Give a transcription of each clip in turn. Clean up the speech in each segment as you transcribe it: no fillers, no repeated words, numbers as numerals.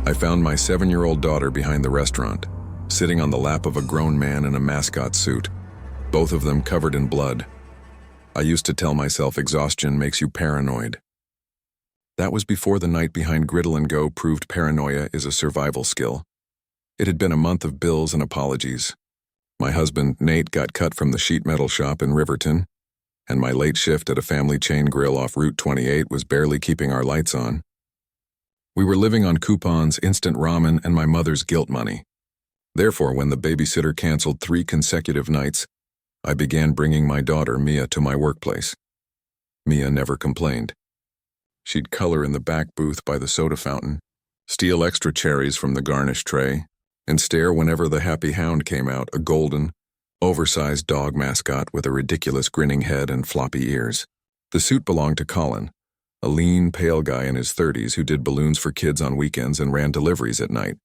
I found my 7-year-old daughter behind the restaurant, sitting on the lap of a grown man in a mascot suit, both of them covered in blood. I used to tell myself exhaustion makes you paranoid. That was before the night behind Griddle and Go proved paranoia is a survival skill. It had been a month of bills and apologies. My husband, Nate, got cut from the sheet metal shop in Riverton, and my late shift at a family chain grill off Route 28 was barely keeping our lights on. We were living on coupons, instant ramen, and my mother's guilt money. Therefore, when the babysitter canceled 3 consecutive nights, I began bringing my daughter, Mia, to my workplace. Mia never complained. She'd color in the back booth by the soda fountain, steal extra cherries from the garnish tray, and stare whenever the happy hound came out, a golden, oversized dog mascot with a ridiculous grinning head and floppy ears. The suit belonged to Colin, a lean, pale guy in his 30s who did balloons for kids on weekends and ran deliveries at night.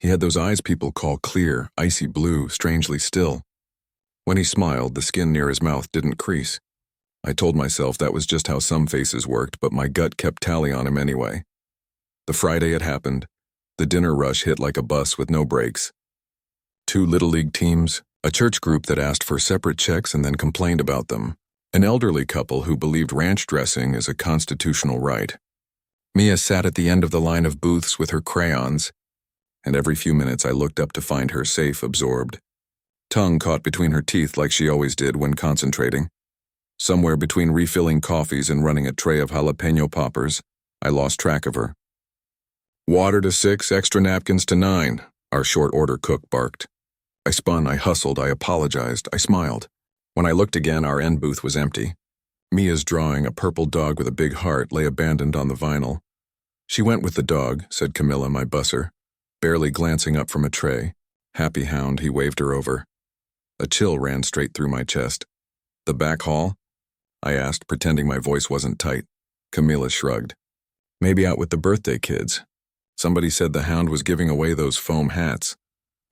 He had those eyes people call clear, icy blue, strangely still. When he smiled, the skin near his mouth didn't crease. I told myself that was just how some faces worked, but my gut kept tally on him anyway. The Friday it happened, the dinner rush hit like a bus with no brakes. 2 Little League teams, a church group that asked for separate checks and then complained about them, an elderly couple who believed ranch dressing is a constitutional right. Mia sat at the end of the line of booths with her crayons, and every few minutes I looked up to find her safe, absorbed. Tongue caught between her teeth like she always did when concentrating. Somewhere between refilling coffees and running a tray of jalapeno poppers, I lost track of her. "Water to 6, extra napkins to 9, our short order cook barked. I spun, I hustled, I apologized, I smiled. When I looked again, our end booth was empty. Mia's drawing, a purple dog with a big heart, lay abandoned on the vinyl. "She went with the dog," said Camilla, my busser, barely glancing up from a tray. "Happy hound," he waved her over. A chill ran straight through my chest. "The back hall?" I asked, pretending my voice wasn't tight. Camilla shrugged. "Maybe out with the birthday kids. Somebody said the hound was giving away those foam hats.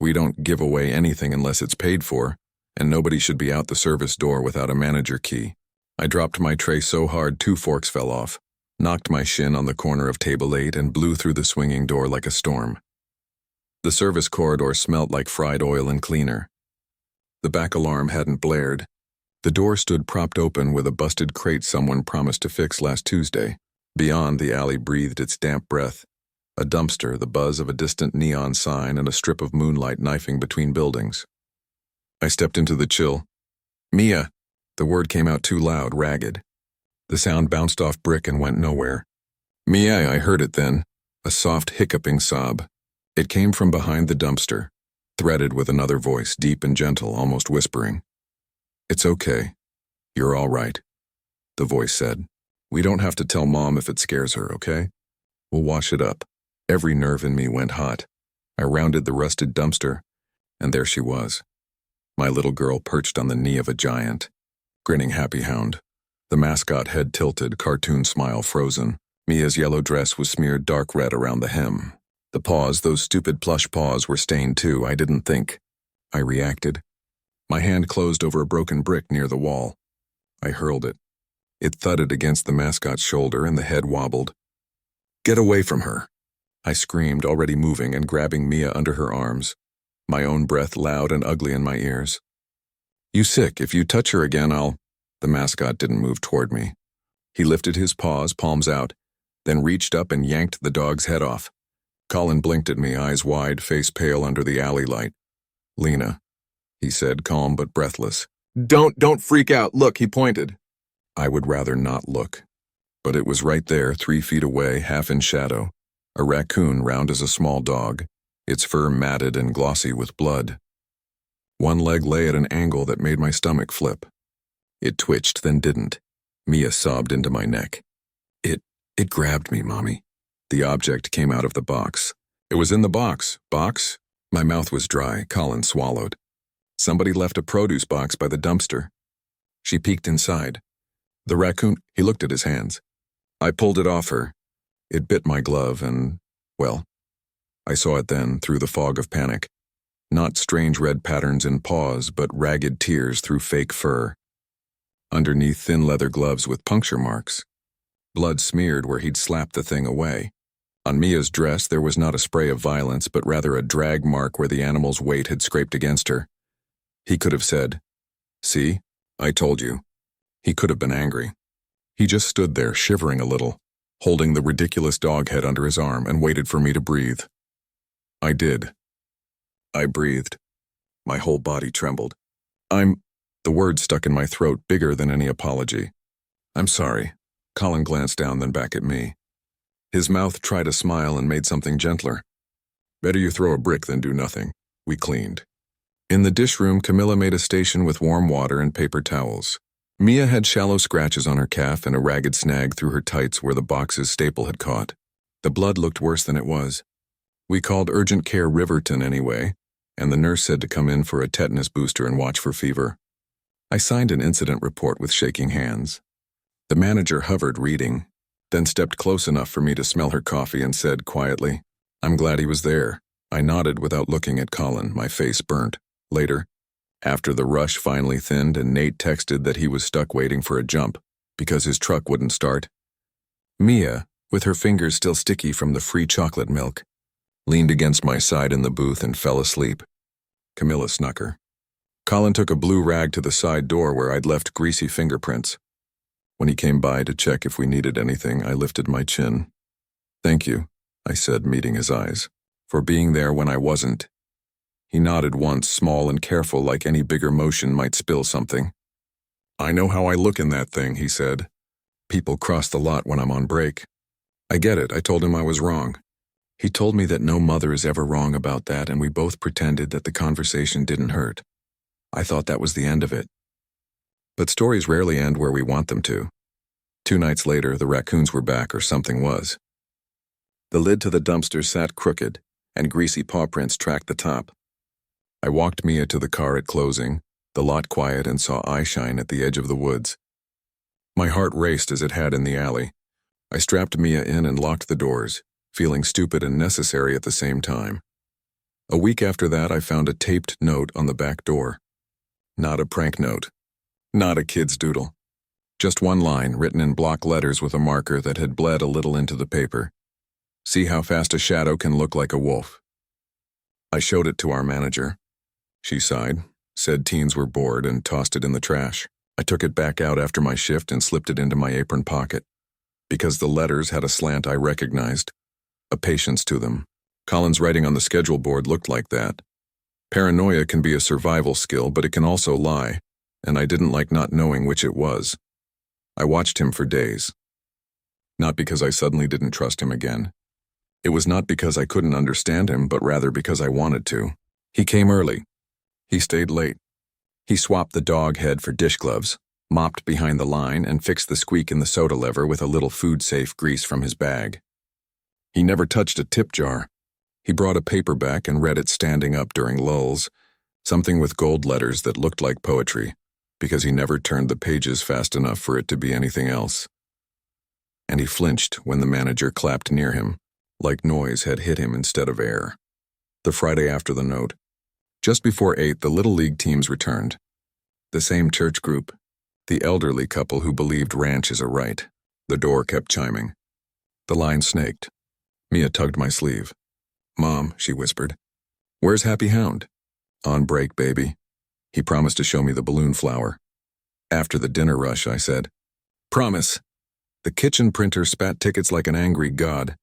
We don't give away anything unless it's paid for, and nobody should be out the service door without a manager key." I dropped my tray so hard 2 forks fell off, knocked my shin on the corner of table 8, and blew through the swinging door like a storm. The service corridor smelt like fried oil and cleaner. The back alarm hadn't blared. The door stood propped open with a busted crate someone promised to fix last Tuesday. Beyond, the alley breathed its damp breath. A dumpster, the buzz of a distant neon sign, and a strip of moonlight knifing between buildings. I stepped into the chill. "Mia!" The word came out too loud, ragged. The sound bounced off brick and went nowhere. "Mia!" I heard it then, a soft hiccuping sob. It came from behind the dumpster, threaded with another voice, deep and gentle, almost whispering. "It's okay. You're all right," the voice said. "We don't have to tell Mom if it scares her, okay? We'll wash it up." Every nerve in me went hot. I rounded the rusted dumpster, and there she was. My little girl perched on the knee of a giant, grinning happy hound. The mascot head tilted, cartoon smile frozen. Mia's yellow dress was smeared dark red around the hem. The paws, those stupid plush paws, were stained too. I didn't think. I reacted. My hand closed over a broken brick near the wall. I hurled it. It thudded against the mascot's shoulder and the head wobbled. "Get away from her!" I screamed, already moving and grabbing Mia under her arms, my own breath loud and ugly in my ears. "You sick. If you touch her again, I'll—" The mascot didn't move toward me. He lifted his paws, palms out, then reached up and yanked the dog's head off. Colin blinked at me, eyes wide, face pale under the alley light. "Lena," he said, calm but breathless. Don't freak out. Look," he pointed. I would rather not look. But it was right there, 3 feet away, half in shadow. A raccoon round as a small dog, its fur matted and glossy with blood. One leg lay at an angle that made my stomach flip. It twitched, then didn't. Mia sobbed into my neck. It grabbed me, Mommy." The object came out of the box. It was in the box. Box? My mouth was dry. Colin swallowed. Somebody left a produce box by the dumpster. She peeked inside. The raccoon, he looked at his hands. I pulled it off her. It bit my glove and, well, I saw it then through the fog of panic. Not strange red patterns in paws, but ragged tears through fake fur. Underneath thin leather gloves with puncture marks. Blood smeared where he'd slapped the thing away. On Mia's dress, there was not a spray of violence, but rather a drag mark where the animal's weight had scraped against her. He could have said, "See, I told you." He could have been angry. He just stood there, shivering a little, holding the ridiculous dog head under his arm, and waited for me to breathe. I did. I breathed. My whole body trembled. The word stuck in my throat, bigger than any apology. "I'm sorry." Colin glanced down, then back at me. His mouth tried a smile and made something gentler. "Better you throw a brick than do nothing." We cleaned. In the dish room, Camilla made a station with warm water and paper towels. Mia had shallow scratches on her calf and a ragged snag through her tights where the box's staple had caught. The blood looked worse than it was. We called urgent care Riverton anyway, and the nurse said to come in for a tetanus booster and watch for fever. I signed an incident report with shaking hands. The manager hovered, reading, then stepped close enough for me to smell her coffee and said quietly, "I'm glad he was there." I nodded without looking at Colin, my face burnt. Later, after the rush finally thinned and Nate texted that he was stuck waiting for a jump because his truck wouldn't start, Mia, with her fingers still sticky from the free chocolate milk, leaned against my side in the booth and fell asleep. Camilla snuck her. Colin took a blue rag to the side door where I'd left greasy fingerprints. When he came by to check if we needed anything, I lifted my chin. "Thank you," I said, meeting his eyes, "for being there when I wasn't." He nodded once, small and careful, like any bigger motion might spill something. "I know how I look in that thing," he said. "People cross the lot when I'm on break." "I get it," I told him I was wrong. He told me that no mother is ever wrong about that, and we both pretended that the conversation didn't hurt. I thought that was the end of it. But stories rarely end where we want them to. 2 nights later, the raccoons were back, or something was. The lid to the dumpster sat crooked, and greasy paw prints tracked the top. I walked Mia to the car at closing, the lot quiet, and saw eye shine at the edge of the woods. My heart raced as it had in the alley. I strapped Mia in and locked the doors, feeling stupid and necessary at the same time. A week after that, I found a taped note on the back door. Not a prank note. Not a kid's doodle. Just one line written in block letters with a marker that had bled a little into the paper. "See how fast a shadow can look like a wolf." I showed it to our manager. She sighed, said teens were bored, and tossed it in the trash. I took it back out after my shift and slipped it into my apron pocket. Because the letters had a slant I recognized, a patience to them. Colin's writing on the schedule board looked like that. Paranoia can be a survival skill, but it can also lie, and I didn't like not knowing which it was. I watched him for days. Not because I suddenly didn't trust him again. It was not because I couldn't understand him, but rather because I wanted to. He came early. He stayed late. He swapped the dog head for dish gloves, mopped behind the line, and fixed the squeak in the soda lever with a little food-safe grease from his bag. He never touched a tip jar. He brought a paperback and read it standing up during lulls, something with gold letters that looked like poetry, because he never turned the pages fast enough for it to be anything else. And he flinched when the manager clapped near him, like noise had hit him instead of air. The Friday after the note. Just before 8, the Little League teams returned. The same church group, the elderly couple who believed ranch is a right. The door kept chiming. The line snaked. Mia tugged my sleeve. "Mom," she whispered. "Where's Happy Hound?" "On break, baby." He promised to show me the balloon flower. After the dinner rush, I said, "Promise." The kitchen printer spat tickets like an angry god.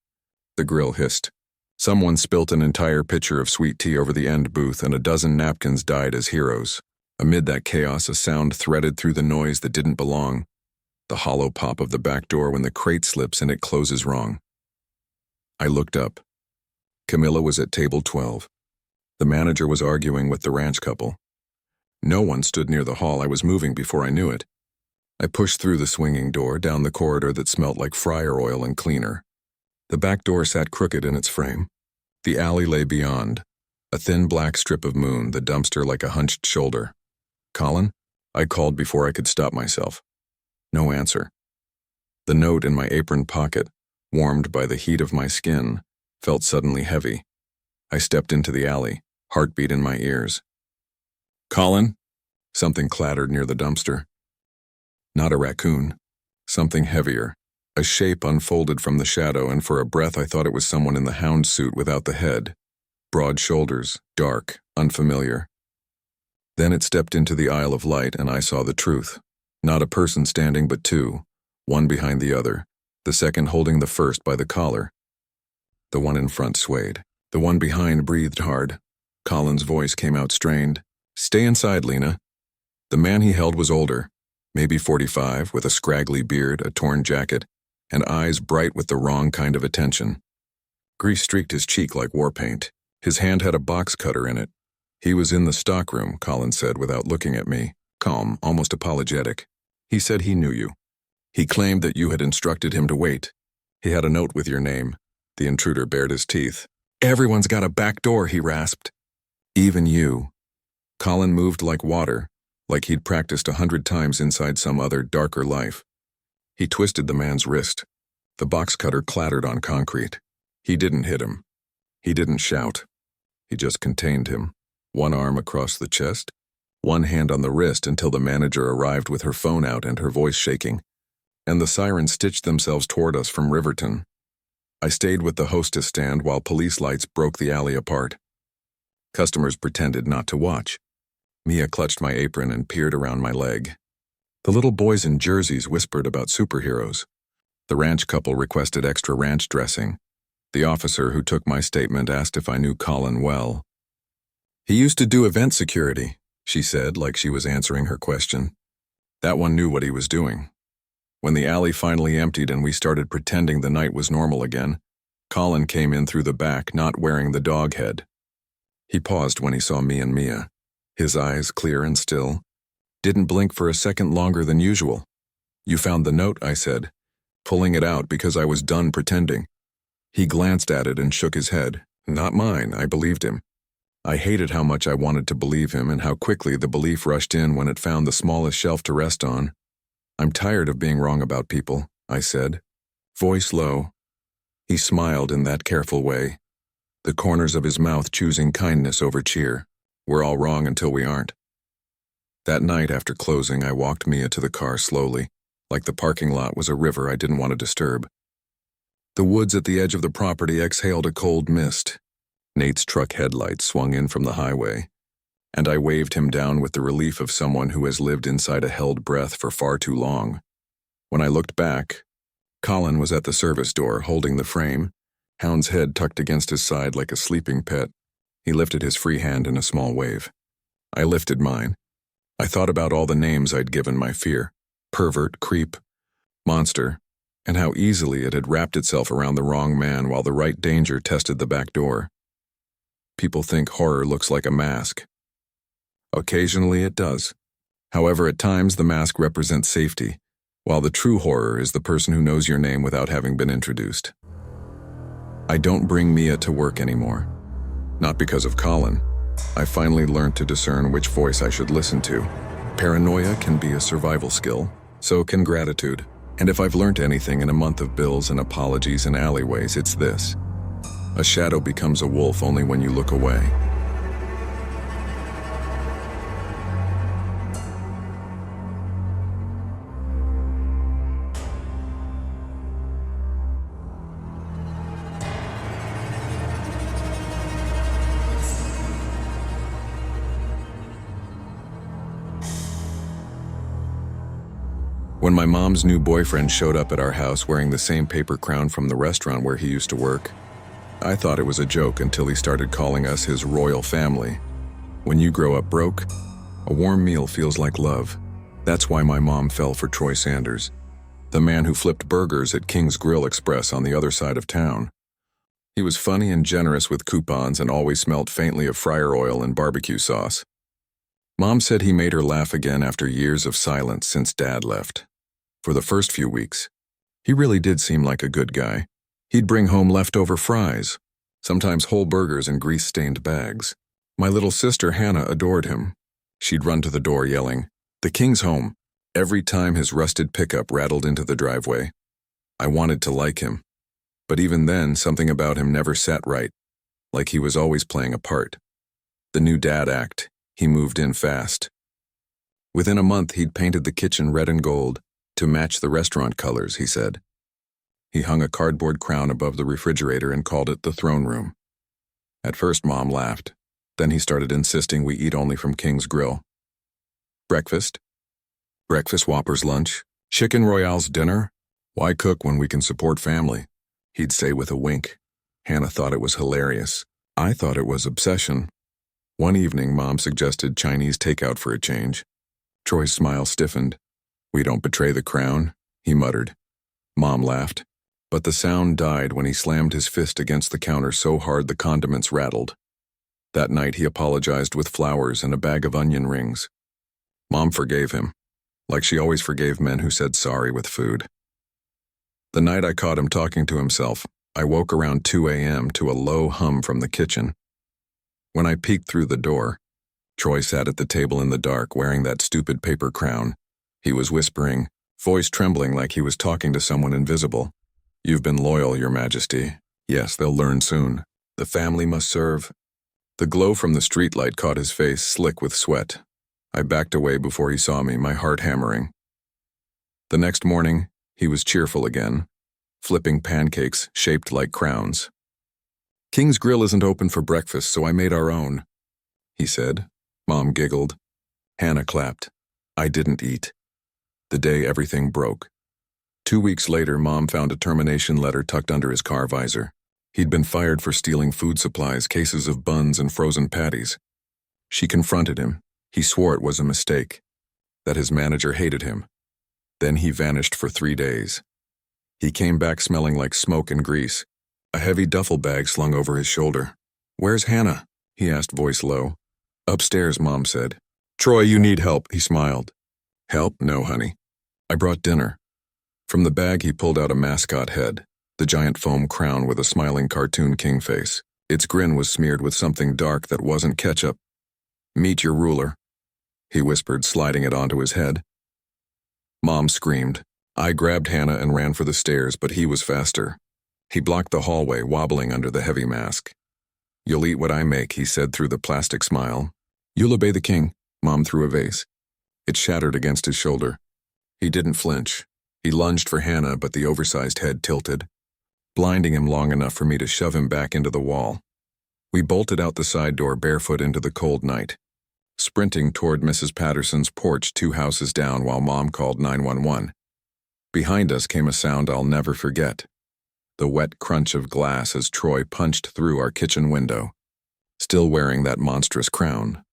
The grill hissed. Someone spilt an entire pitcher of sweet tea over the end booth, and a dozen napkins died as heroes. Amid that chaos, a sound threaded through the noise that didn't belong. The hollow pop of the back door when the crate slips and it closes wrong. I looked up. Camilla was at table 12. The manager was arguing with the ranch couple. No one stood near the hall. I was moving before I knew it. I pushed through the swinging door, down the corridor that smelt like fryer oil and cleaner. The back door sat crooked in its frame. The alley lay beyond, a thin black strip of moon, the dumpster like a hunched shoulder. "Colin?" I called before I could stop myself. No answer. The note in my apron pocket, warmed by the heat of my skin, felt suddenly heavy. I stepped into the alley, heartbeat in my ears. "Colin?" Something clattered near the dumpster. Not a raccoon. Something heavier, A shape unfolded from the shadow, and for a breath I thought it was someone in the hound suit without the head. Broad shoulders, dark, unfamiliar. Then it stepped into the aisle of light, and I saw the truth. Not a person standing, but two, one behind the other, the second holding the first by the collar. The one in front swayed. The one behind breathed hard. Colin's voice came out strained. "Stay inside, Lena." The man he held was older, maybe 45, with a scraggly beard, a torn jacket, and eyes bright with the wrong kind of attention. Grease streaked his cheek like war paint. His hand had a box cutter in it. "He was in the stockroom," Colin said without looking at me, calm, almost apologetic. "He said he knew you. He claimed that you had instructed him to wait. He had a note with your name." The intruder bared his teeth. "Everyone's got a back door," he rasped. "Even you." Colin moved like water, like he'd practiced 100 times inside some other, darker life. He twisted the man's wrist. The box cutter clattered on concrete. He didn't hit him. He didn't shout. He just contained him. One arm across the chest, one hand on the wrist until the manager arrived with her phone out and her voice shaking, and the sirens stitched themselves toward us from Riverton. I stayed with the hostess stand while police lights broke the alley apart. Customers pretended not to watch. Mia clutched my apron and peered around my leg. The little boys in jerseys whispered about superheroes. The ranch couple requested extra ranch dressing. The officer who took my statement asked if I knew Colin well. "He used to do event security," she said, like she was answering her question. That one knew what he was doing. When the alley finally emptied and we started pretending the night was normal again, Colin came in through the back, not wearing the dog head. He paused when he saw me and Mia. His eyes, clear and still, didn't blink for a second longer than usual. "You found the note," I said, pulling it out because I was done pretending. He glanced at it and shook his head. "Not mine," I believed him. I hated how much I wanted to believe him and how quickly the belief rushed in when it found the smallest shelf to rest on. "I'm tired of being wrong about people," I said, voice low. He smiled in that careful way, the corners of his mouth choosing kindness over cheer. "We're all wrong until we aren't." That night after closing, I walked Mia to the car slowly, like the parking lot was a river I didn't want to disturb. The woods at the edge of the property exhaled a cold mist. Nate's truck headlights swung in from the highway, and I waved him down with the relief of someone who has lived inside a held breath for far too long. When I looked back, Colin was at the service door, holding the frame, Hound's head tucked against his side like a sleeping pet. He lifted his free hand in a small wave. I lifted mine. I thought about all the names I'd given my fear: pervert, creep, monster, and how easily it had wrapped itself around the wrong man while the right danger tested the back door. People think horror looks like a mask. Occasionally it does. However, at times the mask represents safety, while the true horror is the person who knows your name without having been introduced. I don't bring Mia to work anymore. Not because of Colin. I finally learned to discern which voice I should listen to. Paranoia can be a survival skill, so can gratitude. And if I've learned anything in a month of bills and apologies and alleyways, it's this: a shadow becomes a wolf only when you look away. When my mom's new boyfriend showed up at our house wearing the same paper crown from the restaurant where he used to work, I thought it was a joke until he started calling us his royal family. When you grow up broke, a warm meal feels like love. That's why my mom fell for Troy Sanders, the man who flipped burgers at King's Grill Express on the other side of town. He was funny and generous with coupons and always smelled faintly of fryer oil and barbecue sauce. Mom said he made her laugh again after years of silence since Dad left. For the first few weeks, he really did seem like a good guy. He'd bring home leftover fries, sometimes whole burgers in grease-stained bags. My little sister Hannah adored him. She'd run to the door yelling, "The King's home," every time his rusted pickup rattled into the driveway. I wanted to like him, but even then, something about him never sat right, like he was always playing a part. The new dad act, he moved in fast. Within a month, he'd painted the kitchen red and gold to match the restaurant colors, he said. He hung a cardboard crown above the refrigerator and called it the throne room. At first, Mom laughed. Then he started insisting we eat only from King's Grill. Breakfast? Breakfast Whopper's lunch? Chicken Royale's dinner? Why cook when we can support family? He'd say with a wink. Hannah thought it was hilarious. I thought it was obsession. One evening, Mom suggested Chinese takeout for a change. Troy's smile stiffened. We don't betray the crown, he muttered. Mom laughed, but the sound died when he slammed his fist against the counter so hard the condiments rattled. That night he apologized with flowers and a bag of onion rings. Mom forgave him, like she always forgave men who said sorry with food. The night I caught him talking to himself, I woke around 2 a.m. to a low hum from the kitchen. When I peeked through the door, Troy sat at the table in the dark wearing that stupid paper crown. He was whispering, voice trembling like he was talking to someone invisible. You've been loyal, Your Majesty. Yes, they'll learn soon. The family must serve. The glow from the streetlight caught his face slick with sweat. I backed away before he saw me, my heart hammering. The next morning, he was cheerful again, flipping pancakes shaped like crowns. King's Grill isn't open for breakfast, so I made our own, he said. Mom giggled. Hannah clapped. I didn't eat. The day everything broke. 2 weeks later, Mom found a termination letter tucked under his car visor. He'd been fired for stealing food supplies, cases of buns and frozen patties. She confronted him. He swore it was a mistake, that his manager hated him. Then he vanished for 3 days. He came back smelling like smoke and grease, a heavy duffel bag slung over his shoulder. Where's Hannah? He asked, voice low. Upstairs, Mom said. Troy, you need help, he smiled. Help? No, honey. I brought dinner. From the bag he pulled out a mascot head, the giant foam crown with a smiling cartoon king face. Its grin was smeared with something dark that wasn't ketchup. Meet your ruler, he whispered, sliding it onto his head. Mom screamed. I grabbed Hannah and ran for the stairs, but he was faster. He blocked the hallway, wobbling under the heavy mask. You'll eat what I make, he said through the plastic smile. You'll obey the king. Mom threw a vase. It shattered against his shoulder. He didn't flinch. He lunged for Hannah, but the oversized head tilted, blinding him long enough for me to shove him back into the wall. We bolted out the side door barefoot into the cold night, sprinting toward Mrs. Patterson's porch 2 houses down while Mom called 911. Behind us came a sound I'll never forget. The wet crunch of glass as Troy punched through our kitchen window, still wearing that monstrous crown.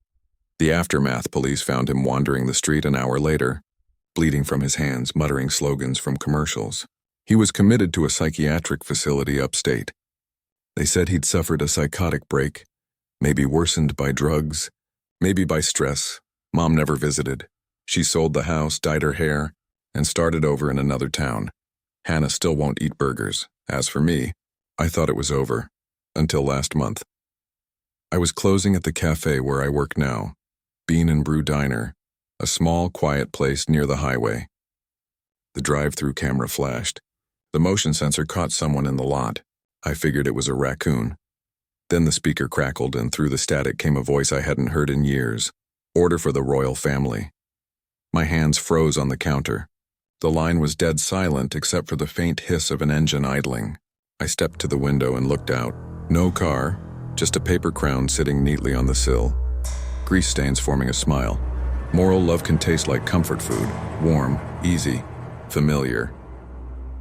The aftermath, police found him wandering the street an hour later, bleeding from his hands, muttering slogans from commercials. He was committed to a psychiatric facility upstate. They said he'd suffered a psychotic break, maybe worsened by drugs, maybe by stress. Mom never visited. She sold the house, dyed her hair, and started over in another town. Hannah still won't eat burgers. As for me, I thought it was over, until last month. I was closing at the cafe where I work now, Bean and Brew Diner, a small, quiet place near the highway. The drive-thru camera flashed. The motion sensor caught someone in the lot. I figured it was a raccoon. Then the speaker crackled, and through the static came a voice I hadn't heard in years. Order for the royal family. My hands froze on the counter. The line was dead silent except for the faint hiss of an engine idling. I stepped to the window and looked out. No car, just a paper crown sitting neatly on the sill. Grease stains forming a smile. Moral love can taste like comfort food, warm, easy, familiar.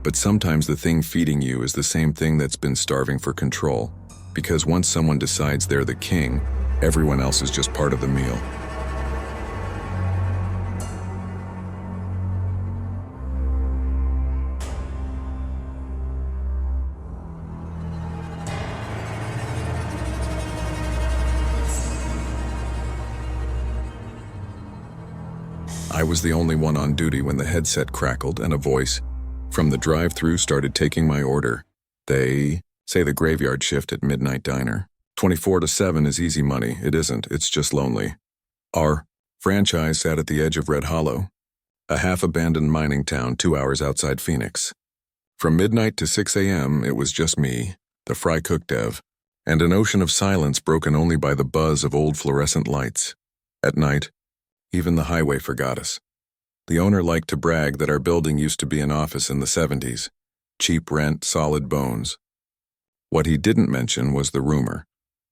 But sometimes the thing feeding you is the same thing that's been starving for control, because once someone decides they're the king, everyone else is just part of the meal. I was the only one on duty when the headset crackled and a voice from the drive-thru started taking my order. They say the graveyard shift at Midnight Diner. 24 to 7 is easy money. It isn't. It's just lonely. Our franchise sat at the edge of Red Hollow, a half-abandoned mining town 2 hours outside Phoenix. From midnight to 6 a.m., it was just me, the fry cook dev, and an ocean of silence broken only by the buzz of old fluorescent lights. At night, even the highway forgot us. The owner liked to brag that our building used to be an office in the 70s. cheap rent, solid bones. What he didn't mention was the rumor.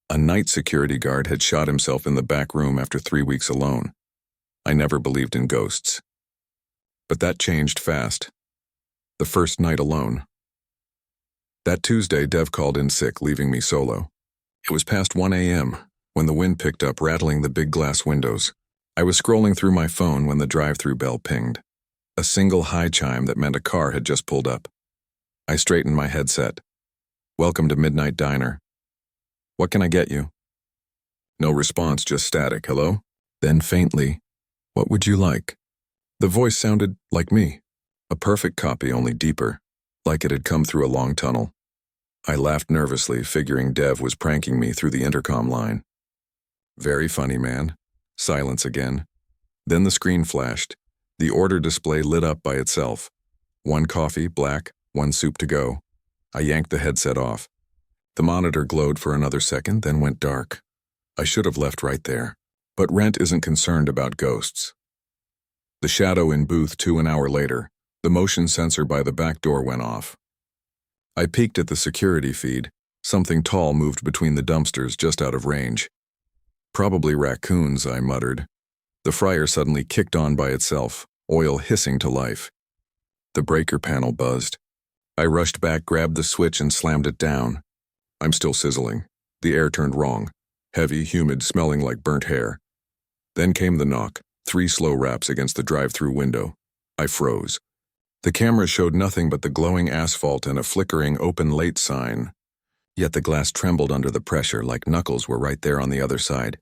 A night security guard had shot himself in the back room after 3 weeks alone. I never believed in ghosts. But that changed fast. The first night alone. That Tuesday, Dev called in sick, leaving me solo. It was past 1 a.m. when the wind picked up, rattling the big glass windows. I was scrolling through my phone when the drive-thru bell pinged. A single high chime that meant a car had just pulled up. I straightened my headset. "Welcome to Midnight Diner. What can I get you?" No response, just static. "Hello?" Then faintly, "What would you like?" The voice sounded like me. A perfect copy, only deeper, like it had come through a long tunnel. I laughed nervously, figuring Dev was pranking me through the intercom line. "Very funny, man." Silence again. Then the screen flashed. The order display lit up by itself. 1 coffee, black, 1 soup to go. I yanked the headset off. The monitor glowed for another second, then went dark. I should have left right there. But Rent isn't concerned about ghosts. The shadow in booth 2 an hour later. The motion sensor by the back door went off. I peeked at the security feed. Something tall moved between the dumpsters just out of range. "Probably raccoons," I muttered. The fryer suddenly kicked on by itself, oil hissing to life. The breaker panel buzzed. I rushed back, grabbed the switch, and slammed it down. I'm still sizzling. The air turned wrong. Heavy, humid, smelling like burnt hair. Then came the knock, 3 slow raps against the drive-thru window. I froze. The camera showed nothing but the glowing asphalt and a flickering "open late" sign. Yet the glass trembled under the pressure, like knuckles were right there on the other side.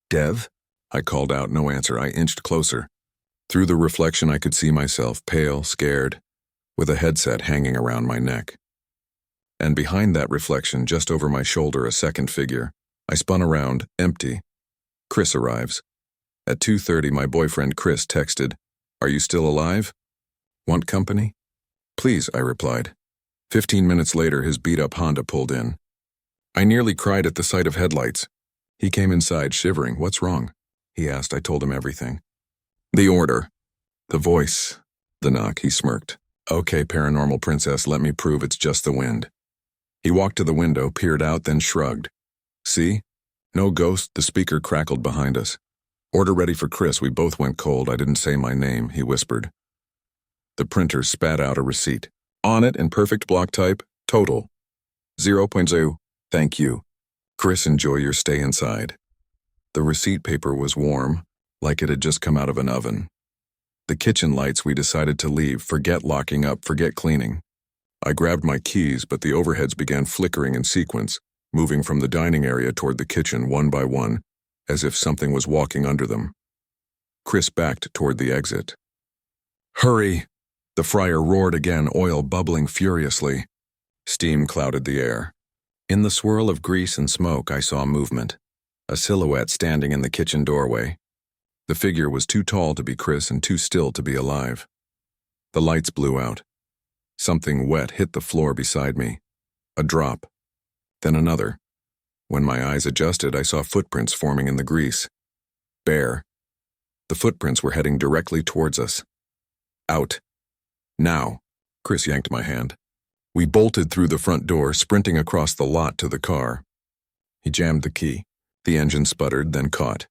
"Dev?" I called out, no answer. I inched closer. Through the reflection I could see myself, pale, scared, with a headset hanging around my neck. And behind that reflection, just over my shoulder, a second figure. I spun around, empty. Chris arrives. At 2:30, my boyfriend Chris texted, "Are you still alive? Want company?" "Please," I replied. 15 minutes later, his beat-up Honda pulled in. I nearly cried at the sight of headlights. He came inside, shivering. "What's wrong?" he asked. I told him everything. "The order." The voice. The knock. He smirked. "Okay, paranormal princess, let me prove it's just the wind." He walked to the window, peered out, then shrugged. "See? No ghost." The speaker crackled behind us. "Order ready for Chris." We both went cold. I didn't say my name, he whispered. The printer spat out a receipt. On it, in perfect block type, total 0.0. Thank you. Chris, enjoy your stay inside. The receipt paper was warm, like it had just come out of an oven. The kitchen lights, we decided to leave, forget locking up, forget cleaning. I grabbed my keys, but the overheads began flickering in sequence, moving from the dining area toward the kitchen one by one, as if something was walking under them. Chris backed toward the exit. "Hurry!" The fryer roared again, oil bubbling furiously. Steam clouded the air. In the swirl of grease and smoke, I saw movement. A silhouette standing in the kitchen doorway. The figure was too tall to be Chris and too still to be alive. The lights blew out. Something wet hit the floor beside me. A drop. Then another. When my eyes adjusted, I saw footprints forming in the grease. Bare. The footprints were heading directly towards us. "Out. Now." Chris yanked my hand. We bolted through the front door, sprinting across the lot to the car. He jammed the key. The engine sputtered, then caught.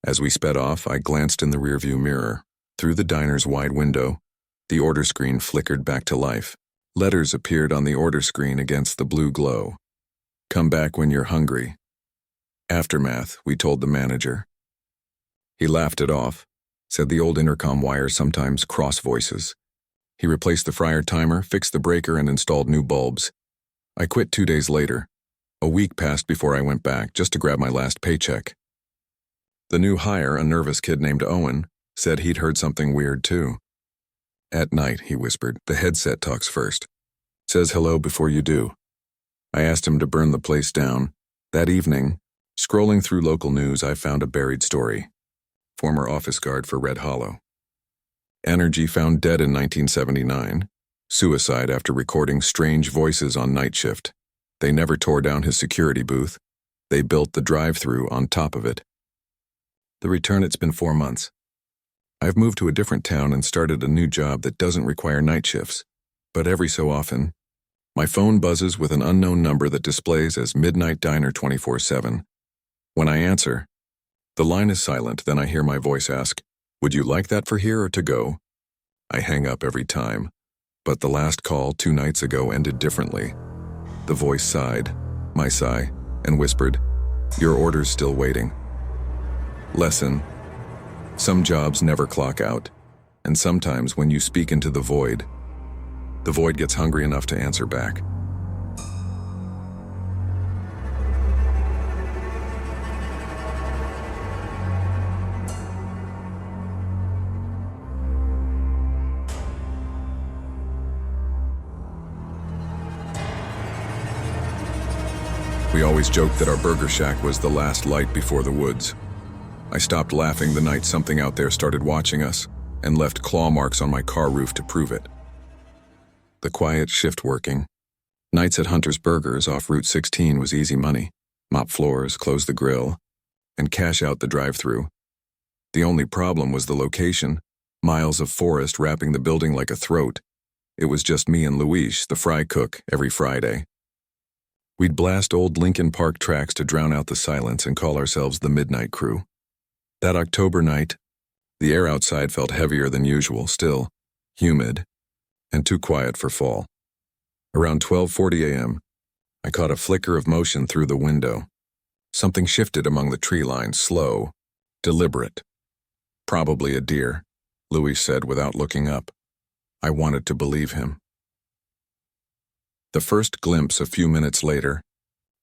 As we sped off, I glanced in the rearview mirror. Through the diner's wide window, the order screen flickered back to life. Letters appeared on the order screen against the blue glow. "Come back when you're hungry." Aftermath, we told the manager. He laughed it off, said the old intercom wires sometimes cross voices. He replaced the fryer timer, fixed the breaker, and installed new bulbs. I quit 2 days later. A week passed before I went back, just to grab my last paycheck. The new hire, a nervous kid named Owen, said he'd heard something weird too. "At night," he whispered, "the headset talks first. Says hello before you do." I asked him to burn the place down. That evening, scrolling through local news, I found a buried story. Former office guard for Red Hollow. Energy found dead in 1979. Suicide after recording strange voices on night shift. They never tore down his security booth. They built the drive-thru on top of it. The return, it's been 4 months. I've moved to a different town and started a new job that doesn't require night shifts. But every so often, my phone buzzes with an unknown number that displays as Midnight Diner 24/7. When I answer, the line is silent, then I hear my voice ask, "Would you like that for here or to go?" I hang up every time, but the last call 2 nights ago ended differently. The voice sighed, my sigh, and whispered, "Your order's still waiting." Lesson: some jobs never clock out, and sometimes when you speak into the void gets hungry enough to answer back. We always joked that our burger shack was the last light before the woods. I stopped laughing the night something out there started watching us and left claw marks on my car roof to prove it. The quiet shift working. Nights at Hunter's Burgers off Route 16 was easy money. Mop floors, close the grill, and cash out the drive-thru. The only problem was the location, miles of forest wrapping the building like a throat. It was just me and Luis, the fry cook, every Friday. We'd blast old Lincoln Park tracks to drown out the silence and call ourselves the Midnight Crew. That October night, the air outside felt heavier than usual, still, humid, and too quiet for fall. Around 12:40 a.m., I caught a flicker of motion through the window. Something shifted among the tree lines, slow, deliberate. "Probably a deer," Louis said without looking up. I wanted to believe him. The first glimpse a few minutes later,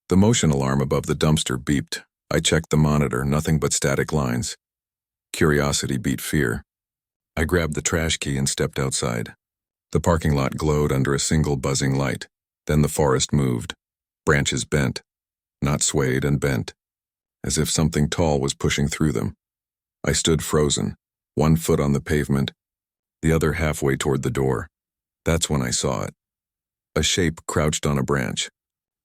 the motion alarm above the dumpster beeped. I checked the monitor, nothing but static lines. Curiosity beat fear. I grabbed the trash key and stepped outside. The parking lot glowed under a single buzzing light. Then the forest moved. Branches bent, not swayed and bent, as if something tall was pushing through them. I stood frozen, one foot on the pavement, the other halfway toward the door. That's when I saw it. A shape crouched on a branch,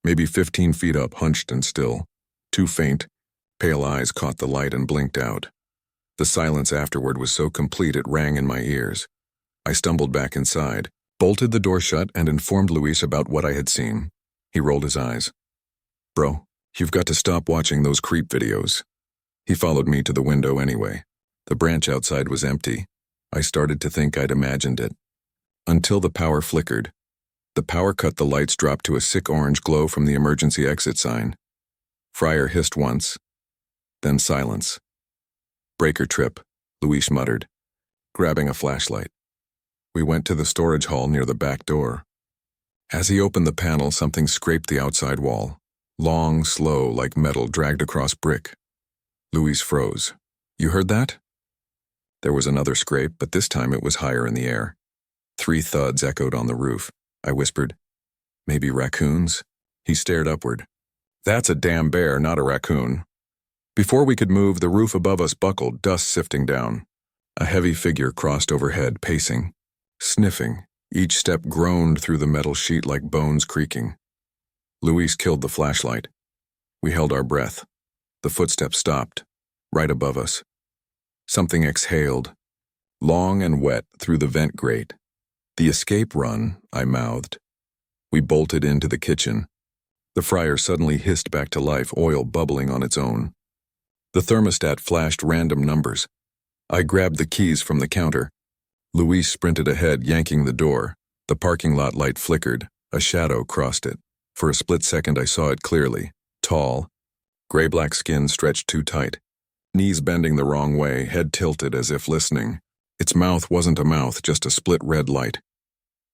maybe 15 feet up, hunched and still. Too faint, pale eyes caught the light and blinked out. The silence afterward was so complete it rang in my ears. I stumbled back inside, bolted the door shut, and informed Luis about what I had seen. He rolled his eyes. "Bro, you've got to stop watching those creep videos." He followed me to the window anyway. The branch outside was empty. I started to think I'd imagined it. Until the power flickered. The power cut, the lights dropped to a sick orange glow from the emergency exit sign. Fryer hissed once, then silence. "Breaker trip," Luis muttered, grabbing a flashlight. We went to the storage hall near the back door. As he opened the panel, something scraped the outside wall. Long, slow, like metal dragged across brick. Luis froze. "You heard that?" There was another scrape, but this time it was higher in the air. 3 thuds echoed on the roof. I whispered, "Maybe raccoons?" He stared upward. "That's a damn bear, not a raccoon." Before we could move, the roof above us buckled, dust sifting down. A heavy figure crossed overhead, pacing, sniffing. Each step groaned through the metal sheet like bones creaking. Luis killed the flashlight. We held our breath. The footsteps stopped, right above us. Something exhaled, long and wet, through the vent grate. "The escape run," I mouthed. We bolted into the kitchen. The fryer suddenly hissed back to life, oil bubbling on its own. The thermostat flashed random numbers. I grabbed the keys from the counter. Luis sprinted ahead, yanking the door. The parking lot light flickered. A shadow crossed it. For a split second I saw it clearly. Tall, gray-black skin stretched too tight. Knees bending the wrong way, head tilted as if listening. Its mouth wasn't a mouth, just a split red light.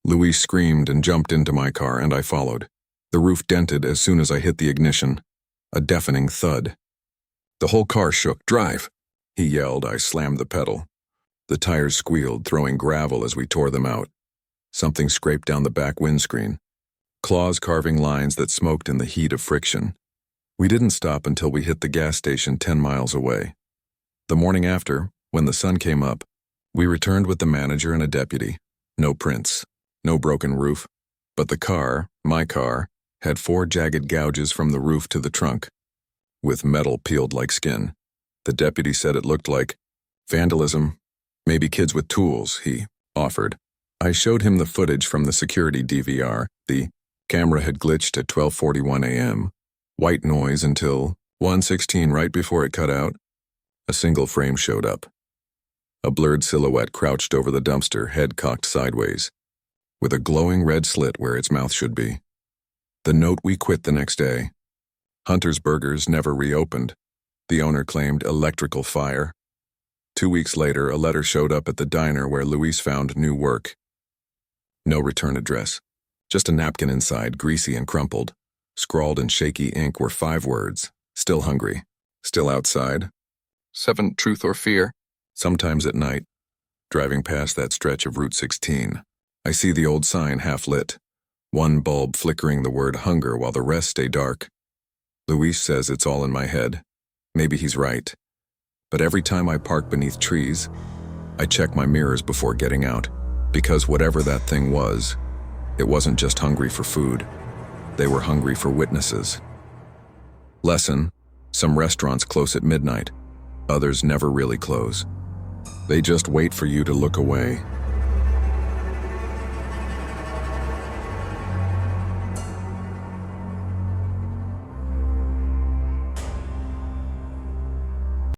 Luis screamed and jumped into my car, and I followed. The roof dented as soon as I hit the ignition. A deafening thud. The whole car shook. "Drive!" he yelled. I slammed the pedal. The tires squealed, throwing gravel as we tore them out. Something scraped down the back windscreen. Claws carving lines that smoked in the heat of friction. We didn't stop until we hit the gas station 10 miles away. The morning after, when the sun came up, we returned with the manager and a deputy. No prints, no broken roof, but the car, my car, had 4 jagged gouges from the roof to the trunk, with metal peeled like skin. The deputy said it looked like vandalism, maybe kids with tools, he offered. I showed him the footage from the security DVR. The camera had glitched at 12:41 a.m. White noise until 1:16 right before it cut out. A single frame showed up. A blurred silhouette crouched over the dumpster, head cocked sideways, with a glowing red slit where its mouth should be. The note: we quit the next day. Hunter's Burgers never reopened. The owner claimed electrical fire. 2 weeks later, a letter showed up at the diner where Luis found new work. No return address. Just a napkin inside, greasy and crumpled. Scrawled in shaky ink were 5 words. Still hungry. Still outside. 7, truth or fear. Sometimes at night, driving past that stretch of Route 16, I see the old sign half lit. One bulb flickering the word hunger while the rest stay dark. Luis says it's all in my head. Maybe he's right. But every time I park beneath trees, I check my mirrors before getting out. Because whatever that thing was, it wasn't just hungry for food. They were hungry for witnesses. Lesson: some restaurants close at midnight. Others never really close. They just wait for you to look away.